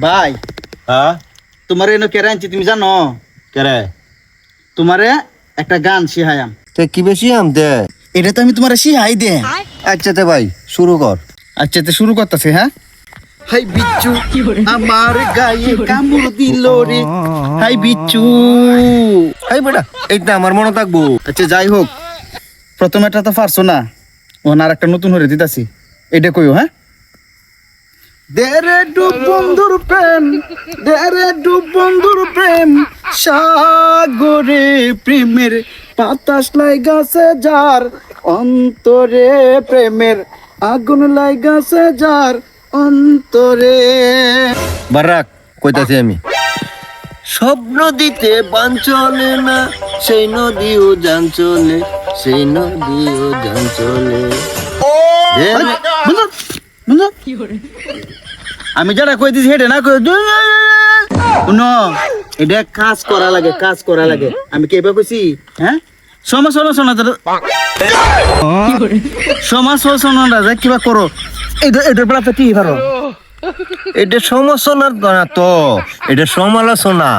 ভাই হ্যাঁ তোমার এনে কেরে আনছি তুমি জানো? কেরে তোমারে একটা গান শিহায়াম। তে কি বেশি আম দে। এটা তো আমি তোমারে শিহাই দে। আচ্ছা তে ভাই শুরু কর। আচ্ছা তো শুরু করতেছে। হ্যাঁ, হাই বিচ্ছু আমার গায়ে কামড় দিল রে, হাই বিচ্ছু। এই বেটা এইটা আমার মনে থাকবো। আচ্ছা যাই হোক, প্রথম এটা তো পারছো না, ওখানে আর একটা নতুন হরে দিতাছি, এটা কইও। হ্যাঁ, দেরে ডুব বন্ধুর প্রেম, দেরে ডুব বন্ধুর প্রেম, সাগরে প্রেমের বাতাস লাগাছে যার, অন্তরে প্রেমের আগুন লাগাছে যার অন্তরে। বারাক কইতাছি আমি। স্বপ্ন দিতে বান চলে না, সেই নদীও জান চলে, সেই নদীও জান চলে। আমি যারা কই দিছি হেটে না কই শুনো, এটা কাজ করা লাগে, কাজ করা লাগে। আমি কেবা কইছি? হ্যাঁ, সমাজ সমালোচনা সমাজ সমালোচনা যায় কিবা করো, এটা এটার বেলা কি পারো? এটা সমালোচনার না তো, এটা সমালোচনা।